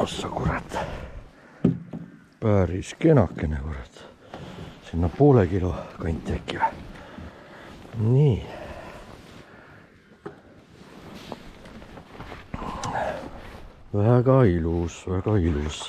ossa kurat. Päris kenakene kurat. Sinna poole kilo kanti äkki või? Nii. Väga ilus, väga ilus.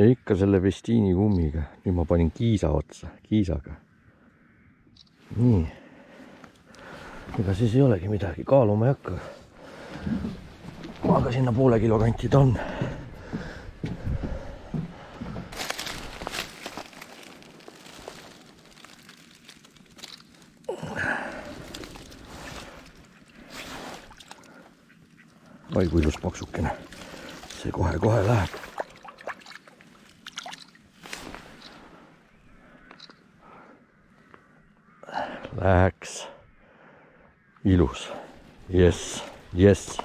Ja ikka selle Vestiini kummiga. Nüüd ma panin kiisa otsa, kiisaga. Nii. Ega siis ei olegi midagi, kaaluma ei hakka. Aga sinna poole kilo kanti ta on. Oi, kui ilus paksukene. See kohe läheb. Läheks ilus. Yes, yes.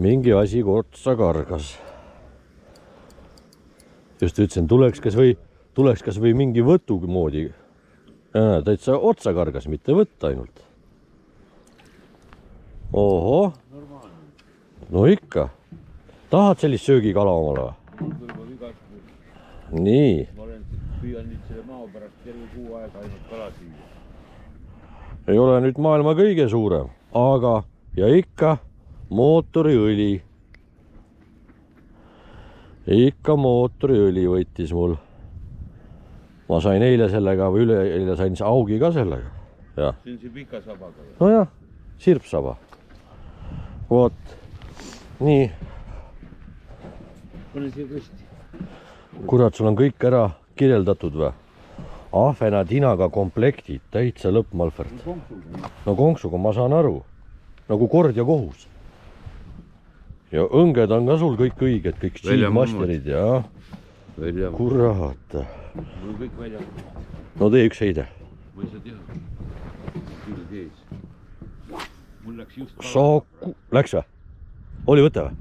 Mingi asi otsa kargas. Just ütlesin, tuleks kas või mingi võtu moodi. Täitsa otsa kargas, mitte võtta ainult. Oho. No ikka. Tahad sellist söögikala omale või? Nii. Ma püüan nüüd selle maa pärast terve kuu aega ainult kala süüa. Ei ole nüüd maailma kõige suurem, aga ja ikka mootoriõli. Ikka mootoriõli võttis mul. Ma sain eile sellega või üleeile sain augi ka sellega. Ja. See on see pika sabaga. No jah, sirpsaba. Vot. Nii. Pane siia kõsti. Kurat, sul on kõik ära kirjeldatud või? Ahvena tinaga komplektid, täitsa lõpp, Malfert. No konksuga ma saan aru. Nagu kord ja kohus. Ja õnged on ka sul kõik õiged, kõik G-masterid ja kurat. Mul on kõik välja. No tee üks heide. Ma ei saa teha. Küll tees. Mul läks just Läks või? Oli võte või?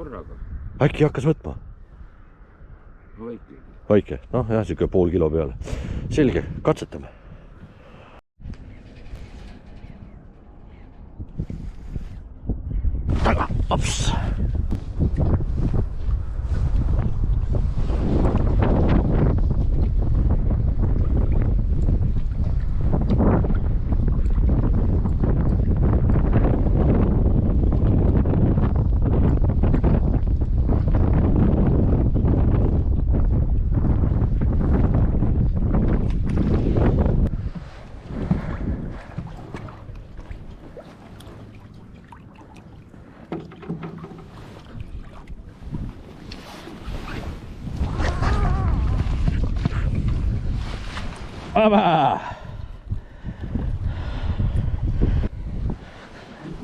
korraga. Äkki hakkas võtma? Väike. Väike, noh jah, siuke pool kilo peale. Selge, katsetame. Taga, ops. Aba!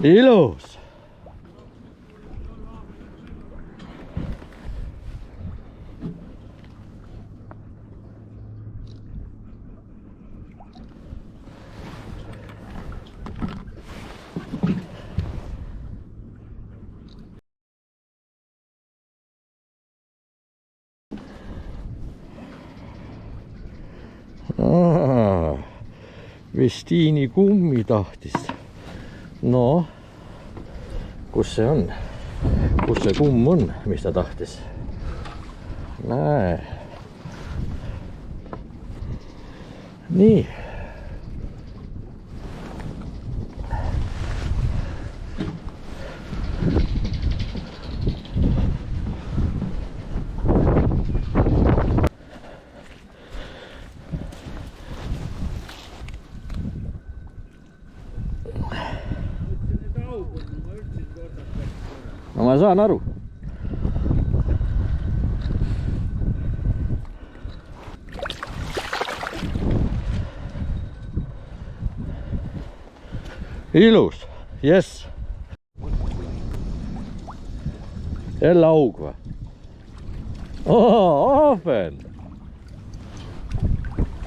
Ilus! Vestiini kummi tahtis. No, kus see on? Kus see kumm on, mis ta tahtis? Näe. Nii. no ma saan aru. Ilus, jess. Jälle aug või? Ahven.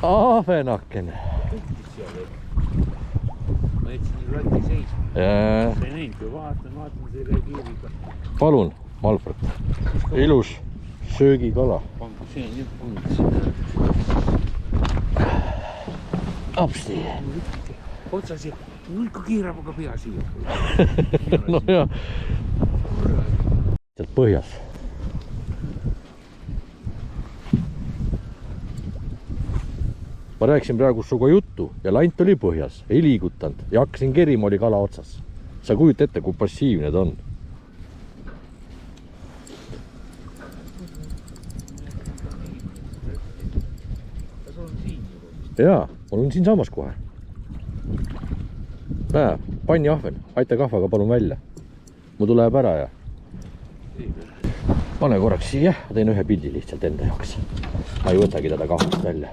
Ahvenakene. Ma jätsin ratti seisma. Jaa. Sa ei näinud, kui vaatan selle kiiriga. Palun, Malfred. Ilus söögikala. Pangu see on nüüd punkt sinna. Apsti. Otsas ja ikka kiirab aga pea siia. No jah. Sealt põhjas. Ma rääkisin praegu suga juttu ja lant oli põhjas, ei liigutanud ja hakkasin kerima, oli kala otsas. Sa kujuta ette, kui passiivne ta on. Jaa, mul on siin samas kohe. Näe, panniahven, aita kahvaga palun välja. Mu tuleb ära ja pane korraks siia, teen ühe pildi lihtsalt enda jaoks. Ma ei võtagi teda kahvast välja.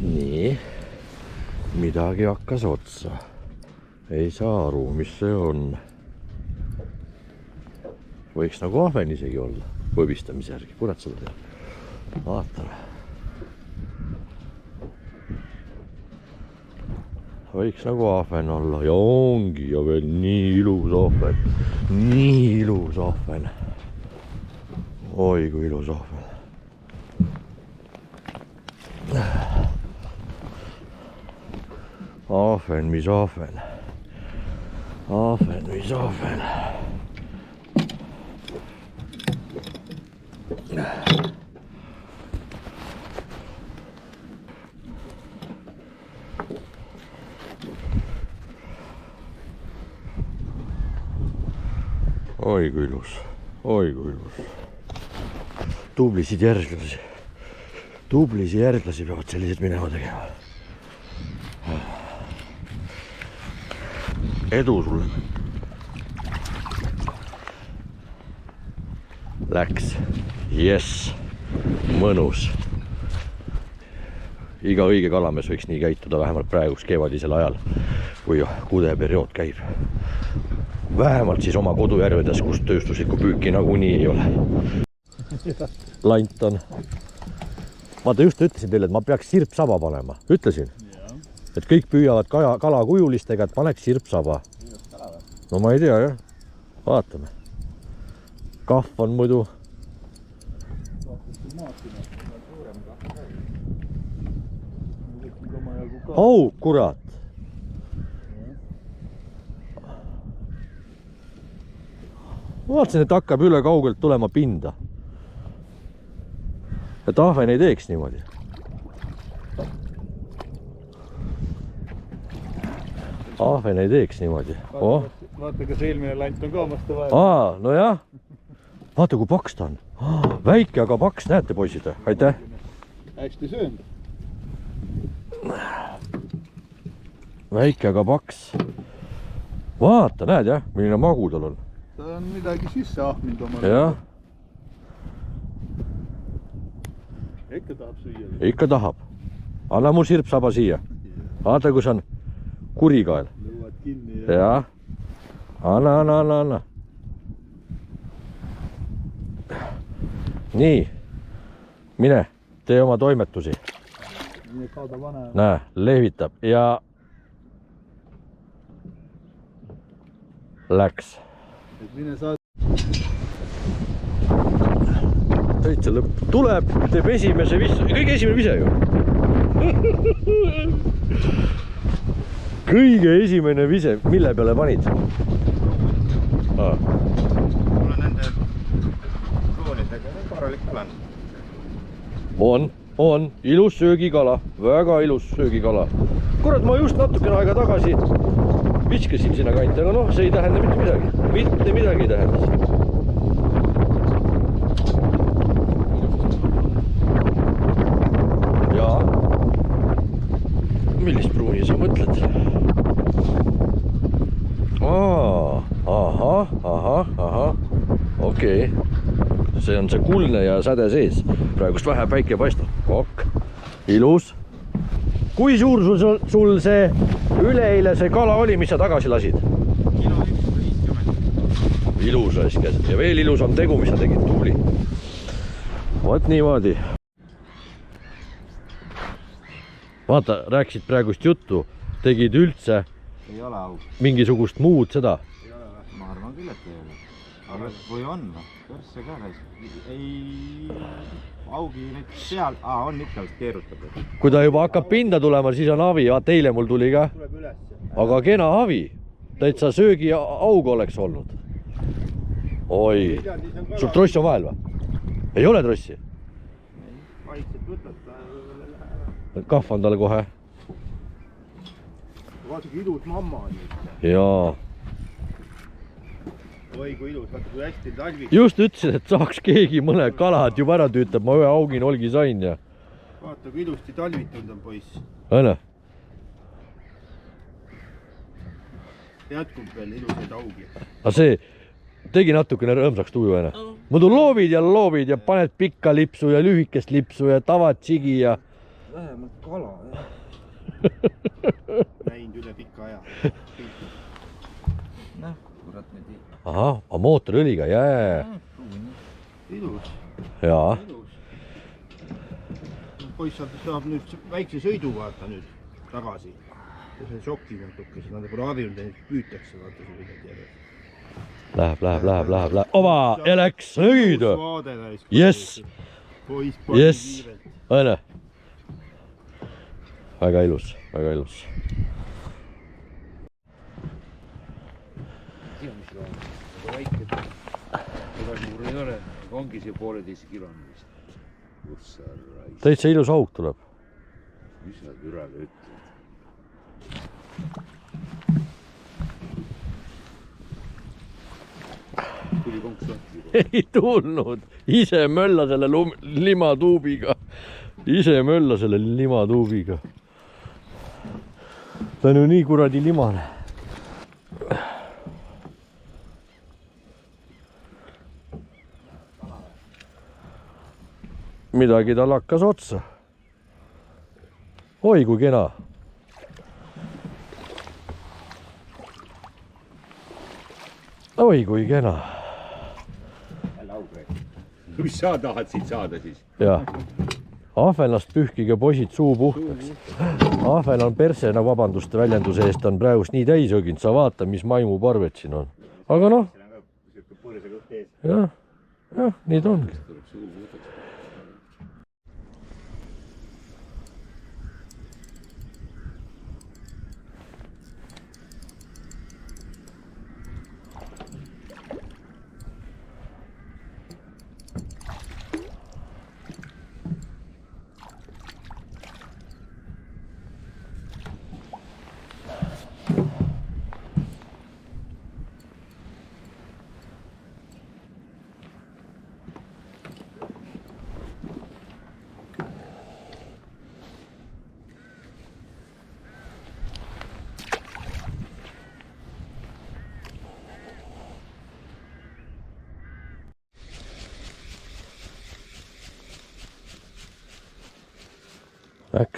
Nii, midagi hakkas otsa. Ei saa aru, mis see on. Võiks nagu ahven isegi olla, põbistamise järgi, kurat seda teha. Vaatame. Võiks nagu ahven olla ja ongi ja veel nii ilus ahven. Nii ilus ahven. Oi kui ilus ahven. Ahven, mis ahven. Ahven, mis ahven. Oi kui ilus, oi kui ilus. Tublisid järglasi. Tublisi järglasi peavad sellised minema tegema. Edu sulle. Läks. Jess. Mõnus. Iga õige kalamees võiks nii käituda vähemalt praeguks kevadisel ajal, kui kudeperiood käib. Vähemalt siis oma kodujärvedes, kus tööstuslikku püüki nagunii ei ole. Lant on. Vaata just ütlesin teile, et ma peaks sirpsaba panema. Ütlesin. Et kõik püüavad kalakujulistega, et paneks sirpsaba. No ma ei tea, jah. Vaatame. Kahv on muidu. Oh, kurat. Ma vaatasin, et hakkab üle kaugelt tulema pinda. Et ahven ei teeks niimoodi. Ahven ei teeks niimoodi. Vaata, kas eelmine lant on ka vastu vaja. No jah. Vaata, kui paks ta on. Väike, aga paks. Näete, poisid? Aitäh. Hästi söönud. Väike, aga paks. Vaata, näed jah, milline magu tal on. Ta on midagi sisse ahminud omale. Jah. Ikka tahab süüa. Ikka tahab. Anna mu sirpsaba siia. Vaata, kus on kurikael. Lõuad kinni. Ja. Anna. Nii. Mine, tee oma toimetusi. Näe, lehvitab ja läks. Mine saad. Täitsa lõpp. Tuleb, teeb esimese vise. Kõige esimene vise ju. Kõige esimene vise. Mille peale panid? Mul on nende kroonidega korralik kalan. On. Ilus söögikala. Väga ilus söögikala. Kurat, ma just natukene aega tagasi viskasin sinna kanti, aga noh, see ei tähenda mitte midagi. Mitte midagi ei tähenda. Jaa. Millist pruuni sa mõtled? Aha. Okei. See on see kuldne ja säde sees. Praegust vähe päike paistab. Kokk. Ilus. Kui suur sul see üleeile see kala oli, mis sa tagasi lasid? Kilo 150. Ilus raiskes. Ja veel ilus on tegu, mis sa tegid. Tubli. Vot niimoodi. Vaata, rääkisid praegust juttu. Tegid üldse Ei ole aug. mingisugust muud seda. Ei ole. Ma arvan küll, et ei ole. Aga või on? Persse ka reis. Ei... Augi nüüd seal... on ikka keerutab. Kui ta juba hakkab pinda tulema, siis on havi. Vaata, eile mul tuli ka. Tuleb üles. Aga kena havi. Täitsa söögi aug oleks olnud. Oi. Sul tross on vahel või? Ei ole trossi? Vaikselt võtad. Kahv on talle kohe. Vaata, kui ilus mamma on nüüd. Jaa. Oi, kui ilus. Vaata, kui hästi talvik. Just ütlesin, et saaks keegi mõne kalad juba ära tüütab. Ma ühe augin olgi sain ja... Vaata, kui ilusti talvitunud on poiss. Õnne? Jätkub veel ilusaid augi. Aga see tegi natukene rõõmsaks tuju enne. Muidu loobid ja paned pikka lipsu ja lühikest lipsu ja tavad sigi ja... Vähemalt kala, jah. Näinud üle pika aja. Näh, kurat nüüd ei... Ahah, mootorõliga, jää. Ilus. Jaa. Poiss saab nüüd väikse sõidu vaata nüüd tagasi. Ja see šokki natuke, siis nad pole harjunud ja nüüd püütakse vaata see videod järjest. Läheb. Oma, ja läks, nüüd. Yes. Yes. Õnne. Väga ilus. Ega suur ei ole, ongi see 1,5 kiloni vist. Kus sa raisad? Täitsa ilus auk tuleb. Mis sa türale ütled? Tuli konks lahti. Ei tulnud. Ise mölla selle limatuubiga. Ta on ju nii kuradi limane. Midagi tal hakkas otsa. Oi, kui kena. Oi, kui kena. Mis sa tahad siit saada siis? Ja. Ahvenast pühkige poisid suu puhtaks. Ahven on perse, nagu vabanduste väljenduse eest on praegust nii täis öginud. Sa vaata, mis maimuparved siin on. Aga noh. Jah, nii ta ongi.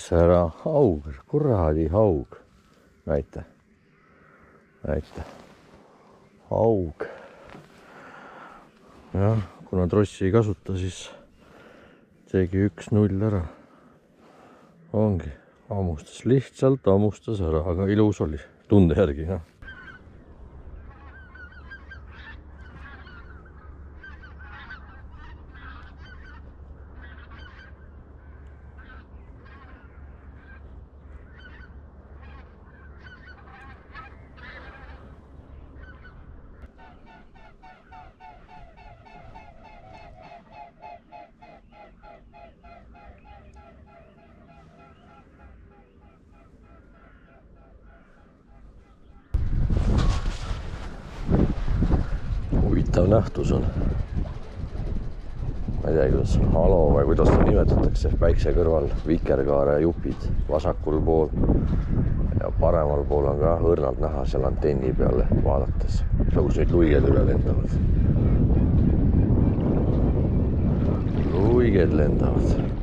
sära haug, kuradi haug. Näite. Haug. Jah, kuna trossi ei kasuta, siis tegi 1-0 ära. Ongi, lihtsalt ammustas ära, aga ilus oli, tunde järgi. Ja. Huvitav nähtus on. Ma ei tea, kuidas halo või kuidas ta nimetatakse, päikse kõrval vikerkaare jupid vasakul pool ja paremal pool on ka õrnalt näha seal antenni peale vaadates, kus nüüd luiged üle lendavad. Luiged lendavad.